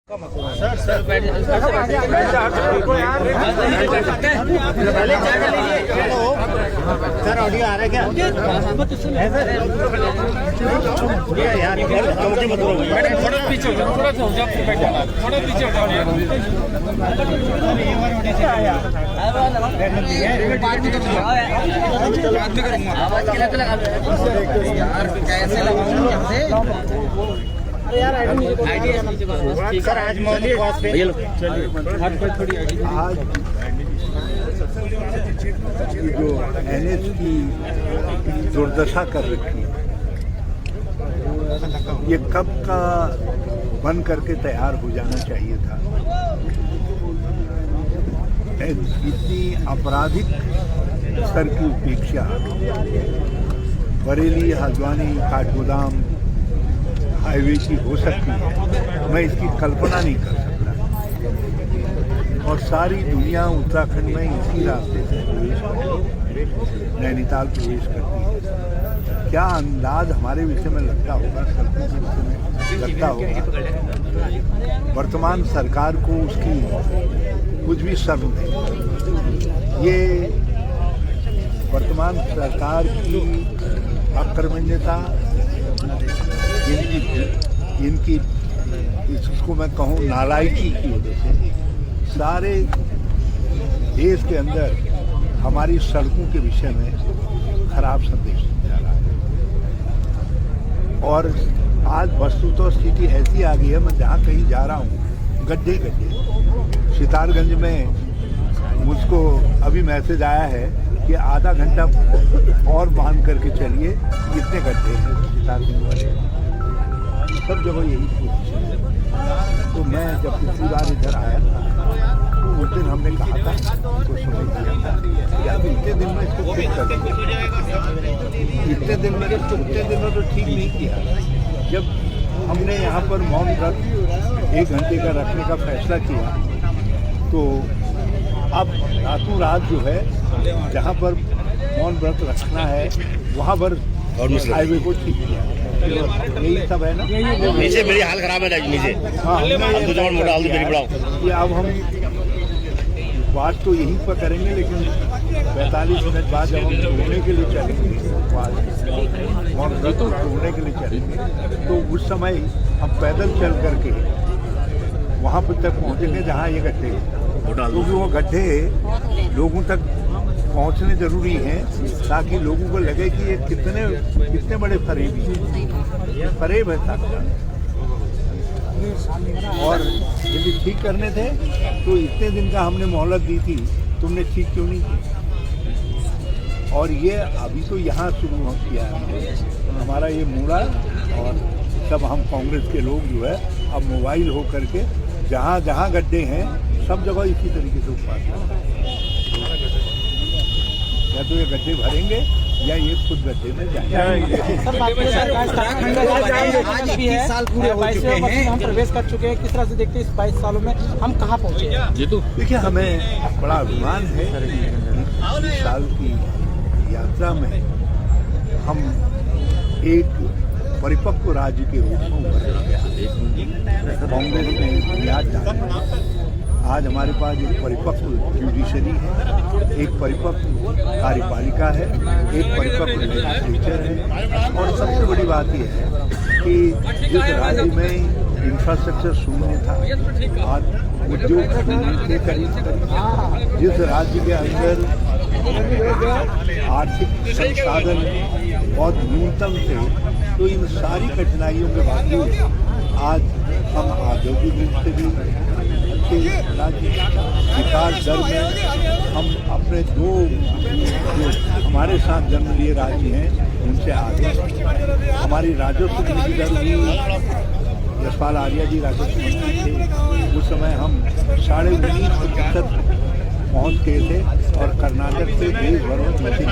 Sir sir sir audio आ रहा है क्या? है सर यार थोड़ा पीछे हो जाओ, थोड़ा सा हो जाओ, थोड़ा पीछे हो जाओ। यार कैसे यार सर आज मौली आज जो NH की दुर्दशा कर रखी है, ये कब का बन करके तैयार हो जाना चाहिए था। इतनी आपराधिक स्तर की उपेक्षा बरेली हल्द्वानी काठगोदाम हाईवे की हो सकती है, मैं इसकी कल्पना नहीं कर सकता। और सारी दुनिया उत्तराखंड में इसी रास्ते से प्रवेश करती है, नैनीताल प्रवेश करती है। क्या अंदाज हमारे विषय में लगता होगा, सड़कों के विषय में लगता होगा। वर्तमान सरकार को उसकी कुछ भी शर्म नहीं। ये वर्तमान सरकार की अकर्मण्यता, इनकी इसको मैं कहूँ नालायकी की वजह से सारे देश के अंदर हमारी सड़कों के विषय में खराब संदेश जा रहा है। और आज वस्तुतः स्थिति ऐसी आ गई है, मैं जहाँ कहीं जा रहा हूँ गड्ढे गड्ढे। सितारगंज में मुझको अभी मैसेज आया है कि आधा घंटा और बांध करके चलिए, कितने गड्ढे हैं सितारगंज वाले। सब जगह यही पोजीशन है। तो मैं जब पिछली बार इधर आया था तो उस दिन हमने कहा था, उसको समझ दिया था कि अब इतने दिन में इसको ठीक कर दिया। इतने दिन में तो ठीक नहीं किया। जब हमने यहाँ पर मौन व्रत 1 घंटे का रखने का फैसला किया, तो अब रातों रात जो है जहाँ पर मौन व्रत रखना है वहाँ पर हाईवे को ठीक किया। यही सब है ना। नीचे मेरी हाल खराब है नीचे। हाँ, ये अब हम बात तो यहीं पर करेंगे, लेकिन 45 मिनट बाद जब हम घूमने के लिए चलेंगे, घूमने के लिए चलेंगे, तो उस समय हम पैदल चल करके वहाँ पर तक पहुँचेंगे जहाँ ये गड्ढे, क्योंकि वो गड्ढे लोगों तक पहुंचने जरूरी हैं, ताकि लोगों को लगे कि ये कितने बड़े फरेबी फरेब है साक्षात। और यदि ठीक करने थे तो इतने दिन का हमने मोहलत दी थी, तुमने ठीक क्यों नहीं की? और ये अभी तो यहाँ शुरू किया है हमारा ये मूड़ा। और सब हम कांग्रेस के लोग जो है अब मोबाइल हो करके जहाँ जहाँ गड्ढे हैं सब जगह इसी तरीके से उपवास है। या तो ये गड्ढे भरेंगे या ये खुद गड्ढे में जाएंगे। आज 21 साल पूरे हो चुके हैं, हम प्रवेश कर चुके हैं। किस तरह से देखते हैं इस 22 सालों में हम कहाँ पहुँचे? देखिए, हमें बड़ा अभिमान है 20 साल की यात्रा में हम एक परिपक्व राज्य के रूप में उभर रहे हैं। कांग्रेस में बुनियाद डाली। आज हमारे पास एक परिपक्व जुडिशरी है, एक परिपक्व कार्यपालिका है, एक परिपक्व लेजिस्लेचर है। और सबसे बड़ी बात यह है कि जिस राज्य में इंफ्रास्ट्रक्चर शून्य था, आज उद्योग शून्य थे करीब, जिस राज्य के अंदर आर्थिक संसाधन बहुत न्यूनतम थे, तो इन सारी कठिनाइयों के बावजूद आज हम औद्योगिक रूप से भी राज्य विकास दर में हम अपने दो जो हमारे साथ जन्म लिए राज्य हैं उनसे आगे। हमारी राजस्व वृद्धि दर भी, यशपाल आर्या जी राजस्व मंत्री थे, उस समय हम 19.5% पहुँच गए थे। और कर्नाटक से देश भर में 2016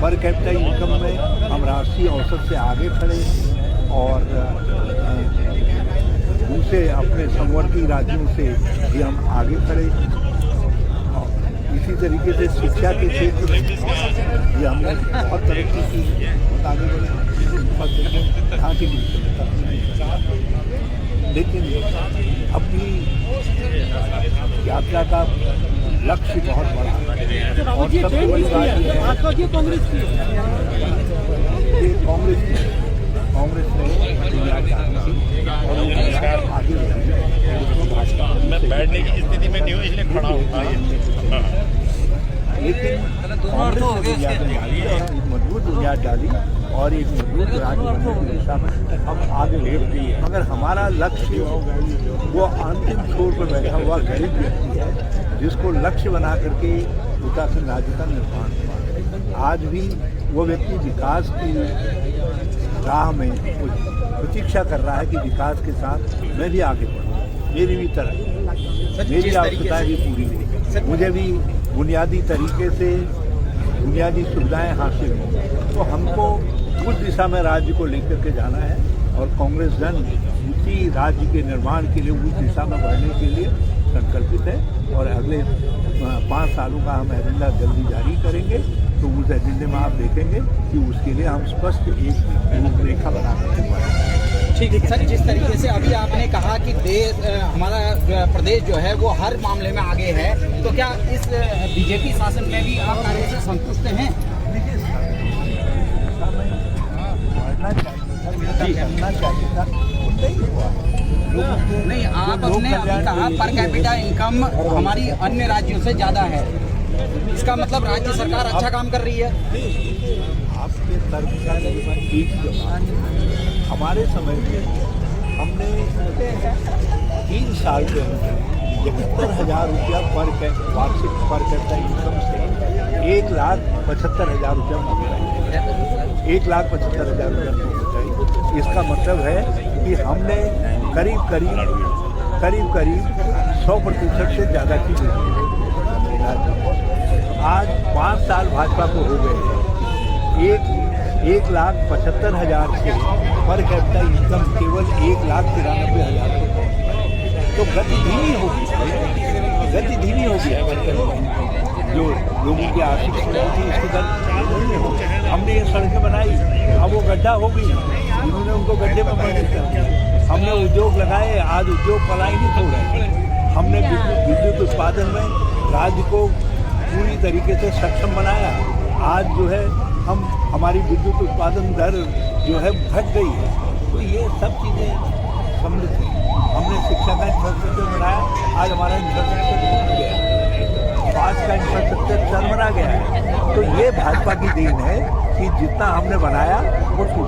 पर कैपिटा इनकम में हम राष्ट्रीय औसत से आगे खड़े और दूसरे अपने समवर्ती राज्यों से भी हम आगे खड़े। इसी तरीके से शिक्षा के क्षेत्र में भी हमने बहुत तरक्की की, बहुत आगे बढ़े। यहाँ की लेकिन अपनी यात्रा का लक्ष्य बहुत बड़ा है और सबसे बड़ी बात ये है कांग्रेस की कि कांग्रेस ने दुनिया जानी थी और वो आगे बढ़ी। मैं बैठने की स्थिति में नहीं हूँ इसलिए खड़ा हूँ। लेकिन कांग्रेस ने बुनियाद डाली और एक मजबूत बुनियाद डाली और एक मजबूत राज्य बनने की दिशा में हम आगे बढ़े। मगर हमारा लक्ष्य वो अंतिम छोर पर बैठा हुआ गरीब व्यक्ति है जिसको लक्ष्य बना करके उत्तराखंड राज्य का निर्माण हुआ। आज भी वो व्यक्ति विकास की राह में प्रतीक्षा कर रहा है कि विकास के साथ मैं भी आगे बढ़ूँ, मेरी भी तरक्की, मेरी आवश्यकताएं भी पूरी हों, मुझे भी बुनियादी तरीके से बुनियादी सुविधाएं हासिल हों। तो हमको उस दिशा में राज्य को लेकर के जाना है और कांग्रेस दल उसी राज्य के निर्माण के लिए उस दिशा में बढ़ने के लिए संकल्पित है और अगले 5 सालों का हम एजेंडा जल्दी जारी करेंगे। तो उस एजेंडे में आप देखेंगे कि उसके लिए हम स्पष्ट एक रूपरेखा बना करके बढ़ेंगे। ठीक है सर, जिस तरीके से अभी आपने कहा कि हमारा प्रदेश जो है वो हर मामले में आगे है, तो क्या इस बीजेपी शासन में भी आप कार्य से संतुष्ट हैं? करना चाहिए था, नहीं हुआ। नहीं, आप अपने अभी कहा पर कैपिटा इनकम हमारी अन्य राज्यों से ज़्यादा है, इसका मतलब राज्य सरकार अच्छा काम कर रही है। आपके तर्क का ठीक जवाब। हमारे समय में हमने 3 साल के अंदर 71,000 रुपया वार्षिक पर कैपिटा इनकम से 1,75,000 रुपया मंगाई, 1,75,000 रुपया मंगाई। इसका मतलब है कि हमने करीब 100% से ज़्यादा की है। आज 5 साल भाजपा को हो गए, 1,75,000 से पर कैपिटा इनकम केवल 1,93,000 तो गति धीमी होगी जो लोगों की आर्थिक स्थिति थी उसकी दर नहीं होगी। हमने ये सड़कें बनाई, अब वो गड्ढा हो गई, उन्होंने उनको गड्ढे में बंद किया। हमने उद्योग लगाए, आज उद्योग पलायनित हो गए। हमने विद्युत उत्पादन में राज्य को पूरी तरीके से सक्षम बनाया। आज जो है हमारी विद्युत उत्पादन दर जो है घट गई है। तो ये सब चीज़ें समृद्ध हैं। हमने शिक्षा का इंफ्रास्ट्रक्चर बनाया, आज हमारा इंफ्रास्ट्रक्चर टूट गया, स्वास्थ्य का इंफ्रास्ट्रक्चर चरमरा गया है। तो ये भाजपा की देन है कि जितना हमने बनाया वो टूट